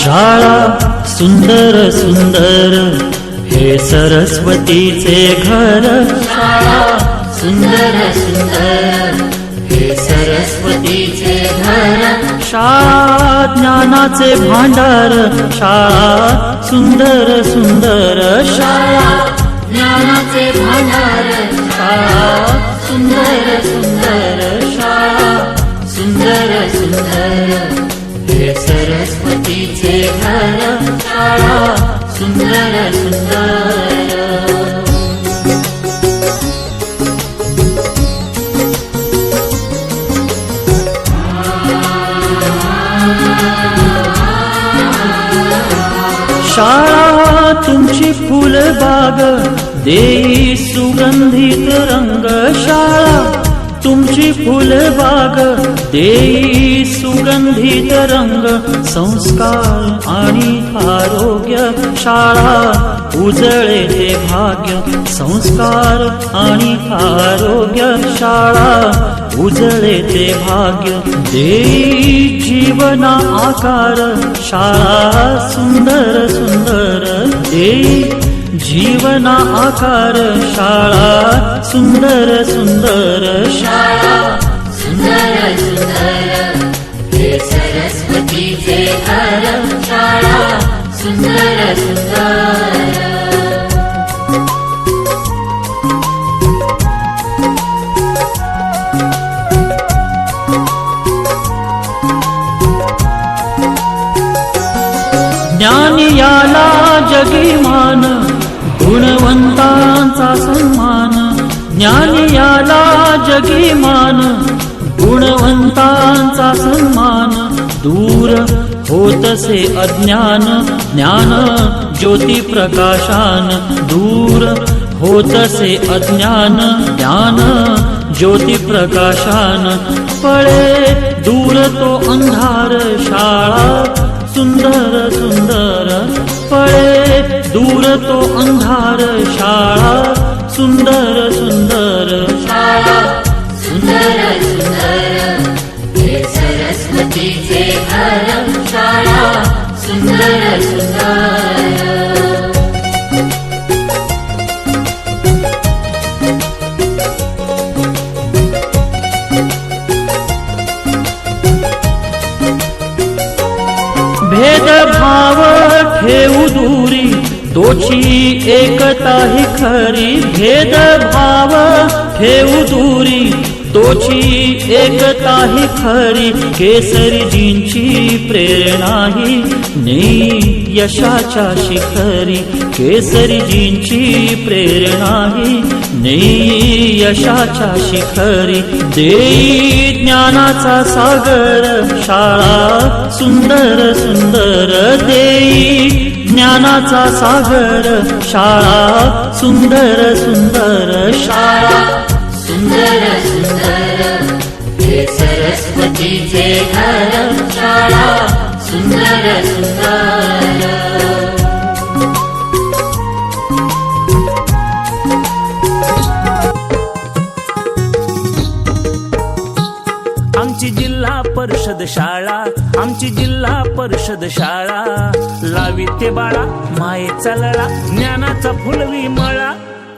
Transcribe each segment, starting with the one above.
शाळा सुंदर सुंदर हे सरस्वतीचे घर। शाळा सुंदर सुंदर हे सरस्वतीचे घर। शाळा ज्ञानाचे भांडार। शाळा सुंदर सुंदर शाळा ज्ञानाचे भांडार। शाळा सुंदर सुंदर शाळा सुंदर सुंदर हे सरस्वतीचे घर। शाळा सुंदर सुंदर। शाळा तुमची फुलबाग देई सुगंधित रंग। शाळा तुमची फुलबाग देई सुगंधित रंग। संस्कार आणि आरोग्य शाळा उजळे ते भाग्य। संस्कार आणि आरोग्य शाळा उजळे ते भाग्य। देई जीवना आकार शाळा सुंदर सुंदर देई जीवना आकार। शाळा सुंदर सुंदर शाळा सुंदर सुंदर हे सरस्वतीचे घर। शाळा सुंदर सुंदर। ज्ञानी याला जगी मान गुणवंतांचा सन्मान। ज्ञानी याला जगी मान गुणवंतांचा सन्मान। दूर होतसे अज्ञान ज्ञान ज्योती प्रकाशान। दूर होतसे अज्ञान ज्ञान ज्योती प्रकाशान। पळे दूर तो अंधार शाळा सुंदर सुंदर पळे दूर तो अंधार। शाळा सुंदर सुंदर शाळा सुंदर सुंदर हे सरस्वतीचे घर। शाळा सुंदर सुंदर। भेदभाव ठेवू दूरी तोची एकता ही खरी। भेदभाव ठेवू दूरी तोची एकता ही खरी। केसरीजींची प्रेरणा ही नेई यशाच्या शिखरी। केसरीजींची प्रेरणा ही नेई यशाच्या शिखरी। देई ज्ञानाचा सागर शाळा सुंदर सुंदर देई ज्ञानाचा सागर। शाळा सुंदर सुंदर शाळा सुंदर सुंदर हे सरस्वतीचे घर। शाळा सुंदर सुंदर। आमची जिल्हा परिषद शाळा आमची जिल्हा परिषद शाळा। लाविते बाळा मायेचा लळा ज्ञानाचा फुलवी मळा।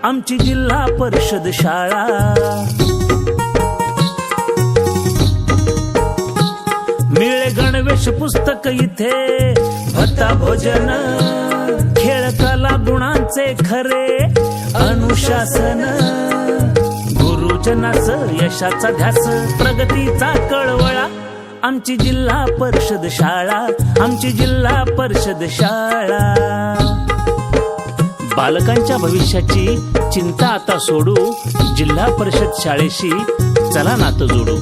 आमची जिल्हा परिषद शाळा। मिळे गणवेश पुस्तक इथे भत्ता भोजन। खेळ कला गुणांचे खरे अनुशासन। गुरुजनाच यशाचा ध्यास प्रगतीचा कळवळा। आमची जिल्हा परिषद शाळा आमची जिल्हा परिषद शाळा। बालकांच्या भविष्याची चिंता आता सोडू। जिल्हा परिषद शाळेशी चला नातं जोडू।